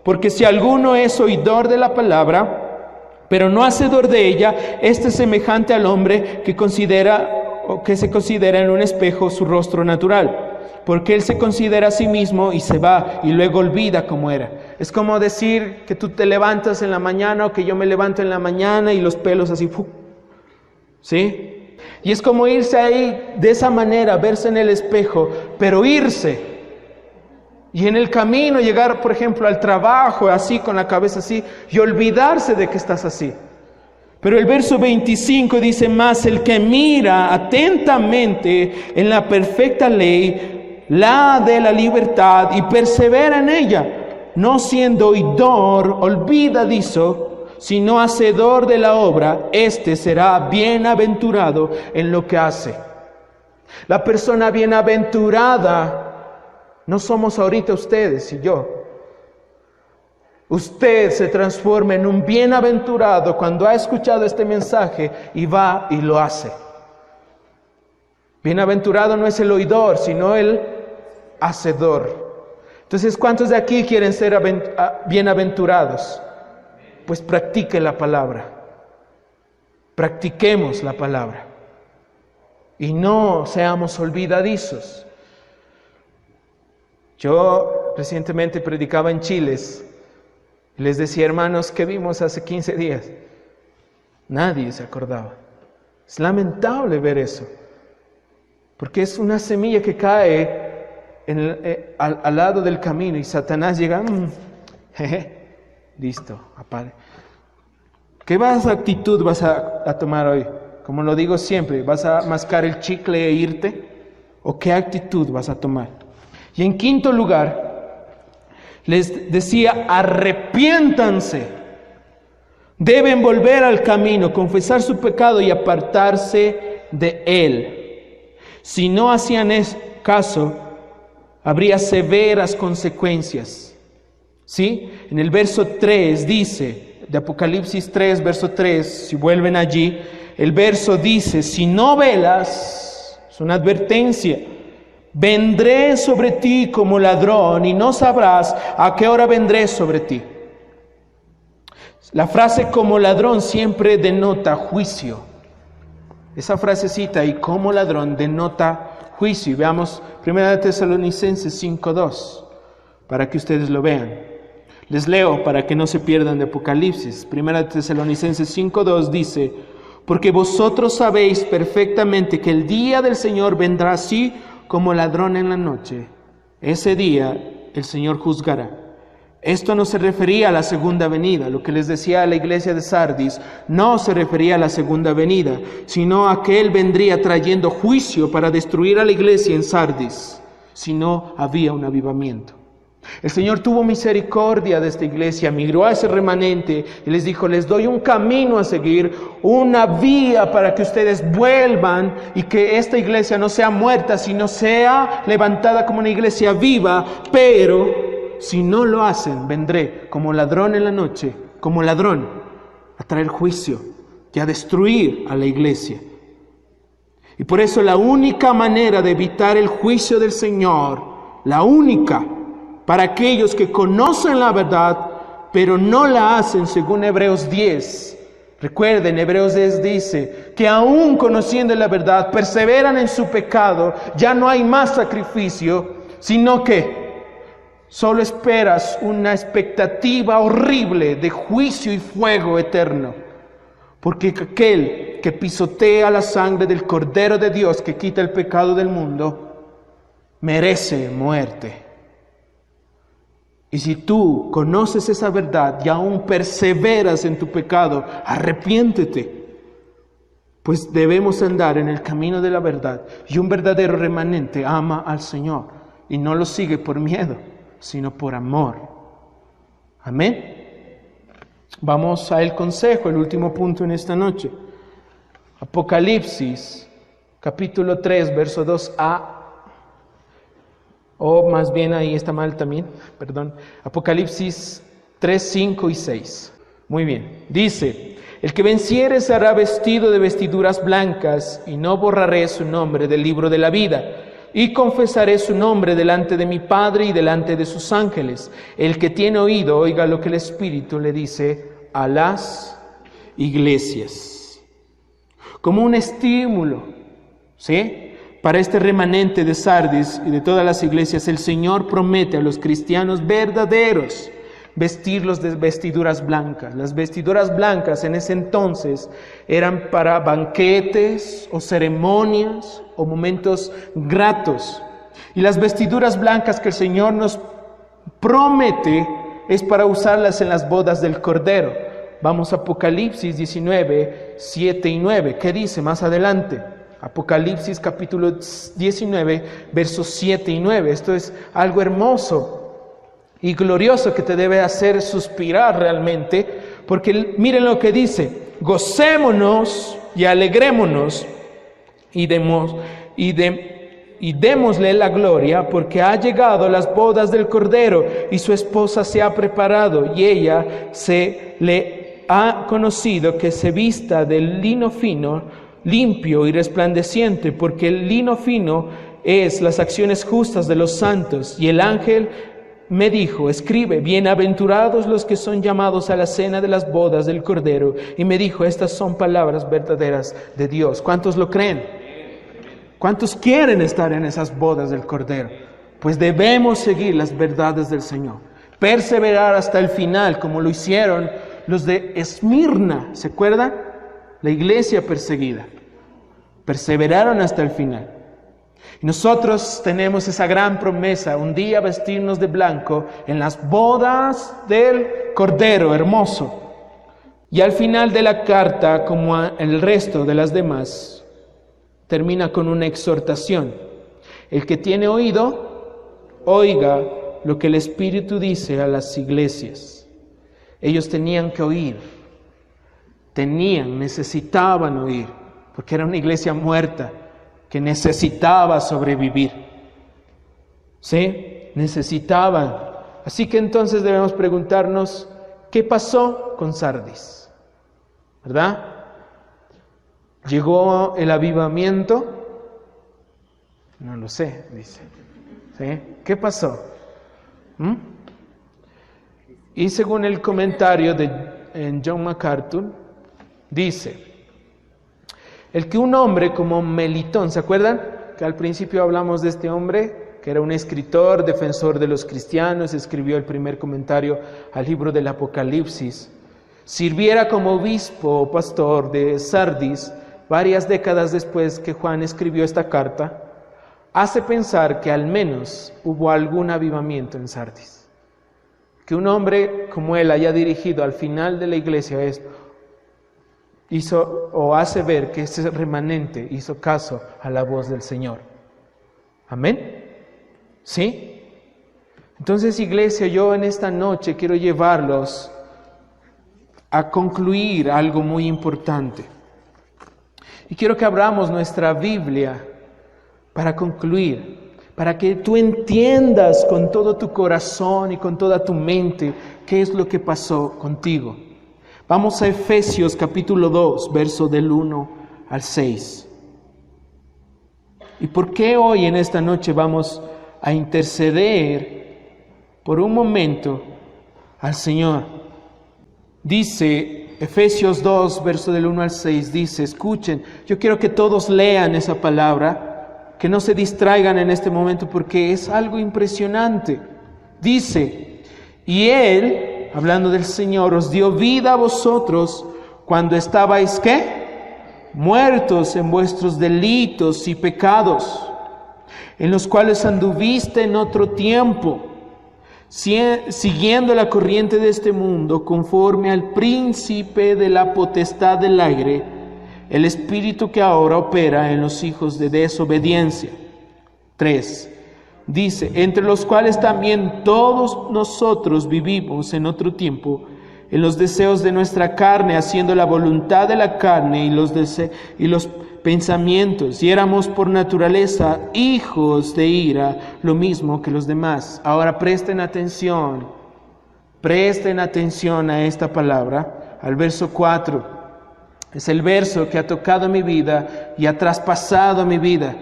Porque si alguno es oidor de la palabra, pero no hacedor de ella, este es semejante al hombre que se considera en un espejo su rostro natural. Porque él se considera a sí mismo y se va y luego olvida cómo era. Es como decir que tú te levantas en la mañana o que yo me levanto en la mañana y los pelos así, ¿sí? Y es como irse ahí de esa manera, verse en el espejo, pero irse. Y en el camino llegar, por ejemplo, al trabajo así, con la cabeza así, y olvidarse de que estás así. Pero el verso 25 dice, más el que mira atentamente en la perfecta ley, la de la libertad, y persevera en ella, no siendo oidor olvidadizo, sino hacedor de la obra, este será bienaventurado en lo que hace. La persona bienaventurada no somos ahorita ustedes y yo. Usted se transforma en un bienaventurado cuando ha escuchado este mensaje y va y lo hace. Bienaventurado no es el oidor, sino el hacedor. Entonces, ¿cuántos de aquí quieren ser bienaventurados? Pues practique la palabra. Practiquemos la palabra. Y no seamos olvidadizos. Yo recientemente predicaba en Chiles y les decía, hermanos, ¿qué vimos hace 15 días? Nadie se acordaba. Es lamentable ver eso, porque es una semilla que cae al lado del camino y Satanás llega, listo, apague. ¿Qué actitud vas a tomar hoy? Como lo digo siempre, ¿vas a mascar el chicle e irte? ¿O qué actitud vas a tomar? Y en quinto lugar, les decía, arrepiéntanse. Deben volver al camino, confesar su pecado y apartarse de él. Si no hacían caso, habría severas consecuencias. ¿Sí? En el verso 3 dice, de Apocalipsis 3, verso 3, si vuelven allí, el verso dice, si no velas, es una advertencia, vendré sobre ti como ladrón y no sabrás a qué hora vendré sobre ti. La frase como ladrón siempre denota juicio. Esa frasecita y como ladrón denota juicio. Y veamos 1 Tesalonicenses 5:2 para que ustedes lo vean. Les leo para que no se pierdan de Apocalipsis. 1 Tesalonicenses 5:2 dice, porque vosotros sabéis perfectamente que el día del Señor vendrá así como ladrón en la noche. Ese día el Señor juzgará Esto no se refería a la segunda venida. Lo que les decía a la iglesia de Sardis no se refería a la segunda venida, sino a que Él vendría trayendo juicio para destruir a la iglesia en Sardis, si no había un avivamiento. El Señor tuvo misericordia de esta iglesia, miró a ese remanente y les dijo: les doy un camino a seguir, una vía para que ustedes vuelvan y que esta iglesia no sea muerta, sino sea levantada como una iglesia viva. Pero si no lo hacen, vendré como ladrón en la noche, como ladrón, a traer juicio y a destruir a la iglesia. Y por eso la única manera de evitar el juicio del Señor, la única, para aquellos que conocen la verdad, pero no la hacen, según Hebreos 10. Recuerden, Hebreos 10 dice que aún conociendo la verdad, perseveran en su pecado. Ya no hay más sacrificio, sino que solo esperas una expectativa horrible de juicio y fuego eterno. Porque aquel que pisotea la sangre del Cordero de Dios que quita el pecado del mundo, merece muerte. Y si tú conoces esa verdad y aún perseveras en tu pecado, arrepiéntete. Pues debemos andar en el camino de la verdad. Y un verdadero remanente ama al Señor y no lo sigue por miedo, sino por amor. Amén. Vamos al consejo, el último punto en esta noche. Apocalipsis, capítulo 3, verso 2a. O más bien ahí está mal también, perdón. Apocalipsis 3, 5 y 6. Muy bien. Dice: el que venciere será vestido de vestiduras blancas, y no borraré su nombre del libro de la vida, y confesaré su nombre delante de mi Padre y delante de sus ángeles. El que tiene oído, oiga lo que el Espíritu le dice a las iglesias. Como un estímulo, ¿sí?, para este remanente de Sardis y de todas las iglesias, el Señor promete a los cristianos verdaderos vestirlos de vestiduras blancas. Las vestiduras blancas en ese entonces eran para banquetes o ceremonias o momentos gratos. Y las vestiduras blancas que el Señor nos promete es para usarlas en las bodas del Cordero. Vamos a Apocalipsis 19, 7 y 9. ¿Qué dice más adelante? Apocalipsis capítulo 19, versos 7 y 9. Esto es algo hermoso y glorioso que te debe hacer suspirar realmente, porque miren lo que dice: gocémonos y alegrémonos y démosle la gloria, porque ha llegado las bodas del Cordero y su esposa se ha preparado, y ella se le ha conocido que se vista de lino fino, limpio y resplandeciente, porque el lino fino es las acciones justas de los santos. Y el ángel me dijo: escribe, bienaventurados los que son llamados a la cena de las bodas del Cordero. Y me dijo: estas son palabras verdaderas de Dios. ¿Cuántos lo creen? ¿Cuántos quieren estar en esas bodas del Cordero? Pues debemos seguir las verdades del Señor, perseverar hasta el final, como lo hicieron los de Esmirna. ¿Se acuerdan? La iglesia perseguida. Perseveraron hasta el final. Y nosotros tenemos esa gran promesa: un día vestirnos de blanco en las bodas del Cordero hermoso. Y al final de la carta, como el resto de las demás, termina con una exhortación. El que tiene oído, oiga lo que el Espíritu dice a las iglesias. Ellos tenían que oír. Necesitaban oír, porque era una iglesia muerta que necesitaba sobrevivir. ¿Sí? Necesitaban. Así que entonces debemos preguntarnos: ¿qué pasó con Sardis? ¿Verdad? ¿Llegó el avivamiento? No lo sé, dice. ¿Sí? ¿Qué pasó? Y según el comentario de John MacArthur, dice: el que un hombre como Melitón, ¿se acuerdan? Que al principio hablamos de este hombre, que era un escritor, defensor de los cristianos, escribió el primer comentario al libro del Apocalipsis, sirviera como obispo o pastor de Sardis varias décadas después que Juan escribió esta carta, hace pensar que al menos hubo algún avivamiento en Sardis. Que un hombre como él haya dirigido al final de la iglesia hizo o hace ver que ese remanente hizo caso a la voz del Señor. ¿Amén? ¿Sí? Entonces, iglesia, yo en esta noche quiero llevarlos a concluir algo muy importante. Y quiero que abramos nuestra Biblia para concluir, para que tú entiendas con todo tu corazón y con toda tu mente qué es lo que pasó contigo. Vamos a Efesios capítulo 2, verso del 1 al 6. ¿Y por qué hoy en esta noche vamos a interceder por un momento al Señor? Dice Efesios 2, verso del 1 al 6, dice, escuchen, yo quiero que todos lean esa palabra, que no se distraigan en este momento porque es algo impresionante. Dice, y Él, hablando del Señor, os dio vida a vosotros cuando estabais, ¿qué? Muertos en vuestros delitos y pecados, en los cuales anduviste en otro tiempo, siguiendo la corriente de este mundo, conforme al príncipe de la potestad del aire, el espíritu que ahora opera en los hijos de desobediencia. 3. Dice, entre los cuales también todos nosotros vivimos en otro tiempo, en los deseos de nuestra carne, haciendo la voluntad de la carne y los pensamientos, y éramos por naturaleza hijos de ira, lo mismo que los demás. Ahora presten atención a esta palabra, al verso 4. Es el verso que ha tocado mi vida y ha traspasado mi vida,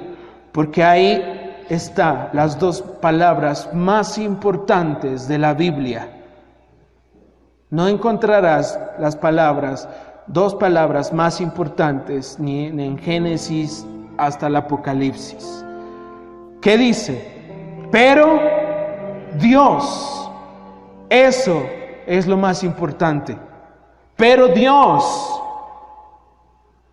porque ahí están las dos palabras más importantes de la Biblia. No encontrarás dos palabras más importantes ni en Génesis hasta el Apocalipsis. ¿Qué dice? Pero Dios, eso es lo más importante. Pero Dios,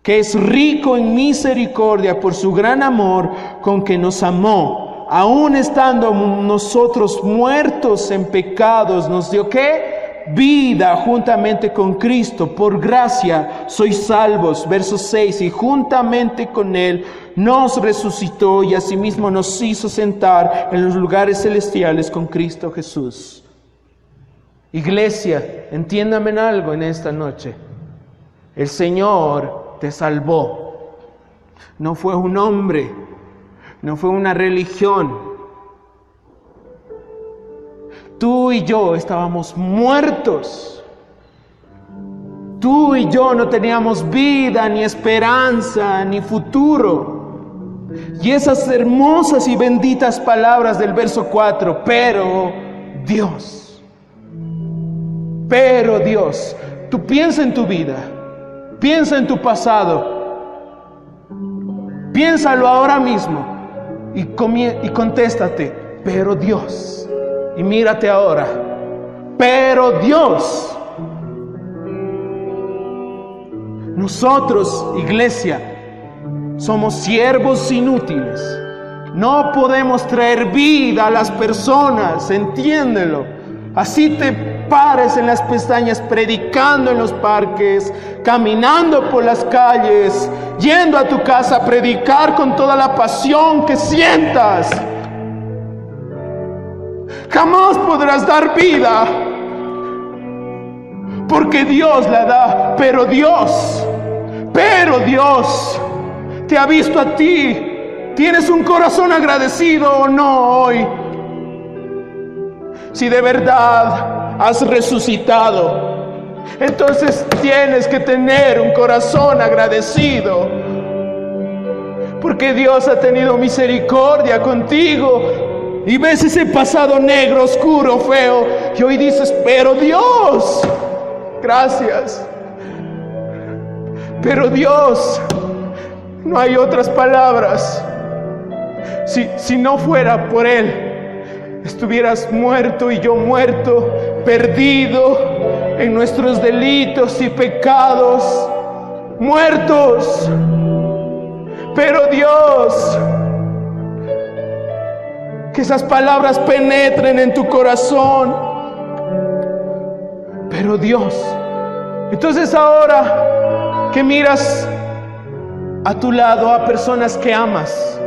que es rico en misericordia por su gran amor con que nos amó, aun estando nosotros muertos en pecados, nos dio ¿qué? Vida juntamente con Cristo. Por gracia sois salvos. Verso 6. Y juntamente con Él nos resucitó y asimismo nos hizo sentar en los lugares celestiales con Cristo Jesús. Iglesia, entiéndame algo en esta noche. El Señor te salvó. No fue un hombre, no fue una religión. Tú y yo estábamos muertos. Tú y yo no teníamos vida, ni esperanza, ni futuro. Y esas hermosas y benditas palabras del verso 4, pero Dios, tú piensa en tu vida, piensa en tu pasado, piénsalo ahora mismo y contéstate, pero Dios. Y mírate ahora, pero Dios. Nosotros, iglesia, somos siervos inútiles. No podemos traer vida a las personas, entiéndelo. Así te pares en las pestañas, predicando en los parques, caminando por las calles, yendo a tu casa a predicar con toda la pasión que sientas. Jamás podrás dar vida, porque Dios la da, pero Dios te ha visto a ti. ¿Tienes un corazón agradecido o no hoy? Si de verdad has resucitado, entonces tienes que tener un corazón agradecido, porque Dios ha tenido misericordia contigo. Y ves ese pasado negro, oscuro, feo, y hoy dices, pero Dios, gracias. Pero Dios, no hay otras palabras. Si no fuera por Él, estuvieras muerto y yo muerto, perdido en nuestros delitos y pecados, muertos. Pero Dios, que esas palabras penetren en tu corazón. pero Dios. Entonces ahora que miras a tu lado a personas que amas,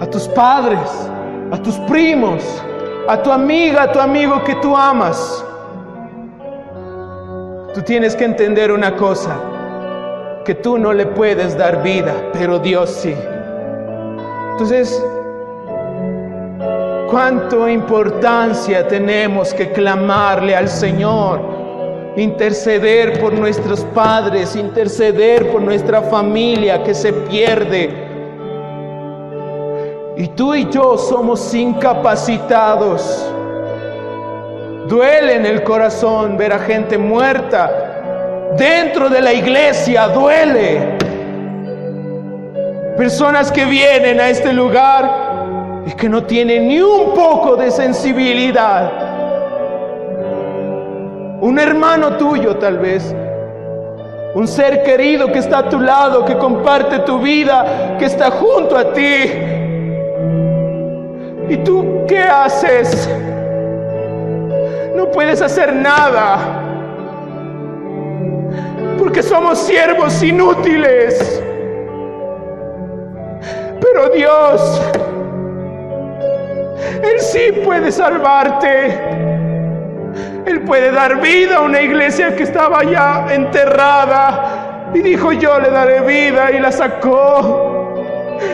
a tus padres, a tus primos, a tu amiga, a tu amigo que tú amas, tú tienes que entender una cosa, que tú no le puedes dar vida, pero Dios sí. Entonces, ¿cuánta importancia tenemos que clamarle al Señor? Interceder por nuestros padres, interceder por nuestra familia que se pierde. Y tú y yo somos incapacitados. Duele en el corazón ver a gente muerta dentro de la iglesia, duele. Personas que vienen a este lugar y que no tienen ni un poco de sensibilidad. Un hermano tuyo tal vez, un ser querido que está a tu lado, que comparte tu vida, que está junto a ti. ¿Y tú qué haces? No puedes hacer nada, porque somos siervos inútiles. Pero Dios, Él sí puede salvarte. Él puede dar vida a una iglesia que estaba ya enterrada y dijo: yo le daré vida, y la sacó.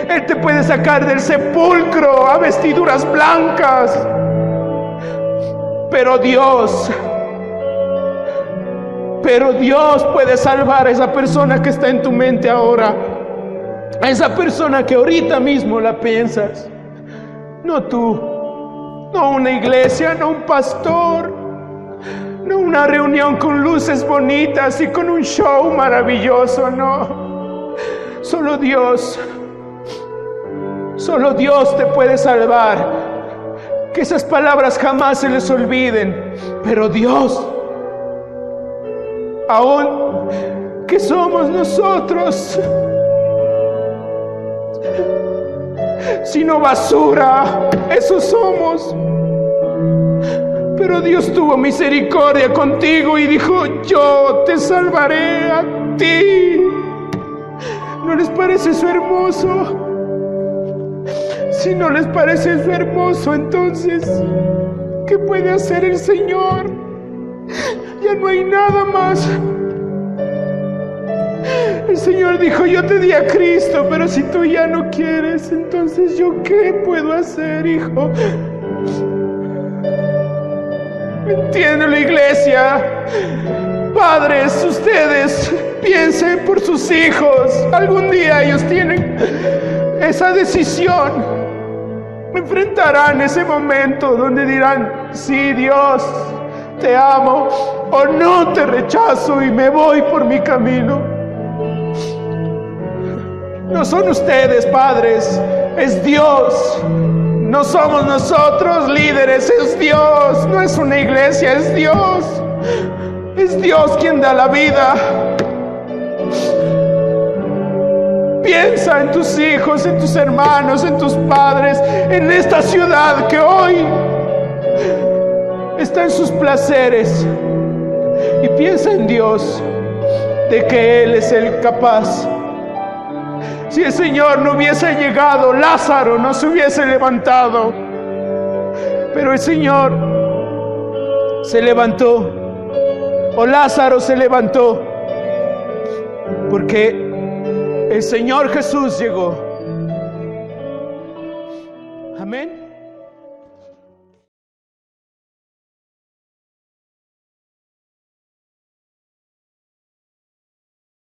Él te puede sacar del sepulcro a vestiduras blancas. Pero Dios puede salvar a esa persona que está en tu mente ahora, a esa persona que ahorita mismo la piensas. No tú, no una iglesia, no un pastor, no una reunión con luces bonitas y con un show maravilloso, no. Solo Dios te puede salvar. Que esas palabras jamás se les olviden. Pero Dios, aún que somos nosotros, sino basura, eso somos. Pero Dios tuvo misericordia contigo y dijo: yo te salvaré a ti. ¿No les parece eso hermoso? Si no les parece eso hermoso, entonces, ¿qué puede hacer el Señor? Ya no hay nada más. El Señor dijo: yo te di a Cristo, pero si tú ya no quieres, entonces ¿yo qué puedo hacer, hijo? Entiende la iglesia. Padres, ustedes piensen por sus hijos. Algún día ellos tienen esa decisión. Enfrentarán ese momento donde dirán: sí, Dios, te amo, o no, te rechazo y me voy por mi camino. No son ustedes, padres, es Dios. No somos nosotros líderes, es Dios. No es una iglesia, es Dios. Es Dios quien da la vida. Piensa en tus hijos, en tus hermanos, en tus padres, en esta ciudad que hoy está en sus placeres. Y piensa en Dios, de que Él es el capaz. Si el Señor no hubiese llegado, Lázaro no se hubiese levantado. Pero el Señor se levantó, o Lázaro se levantó, porque el Señor Jesús llegó. Amén.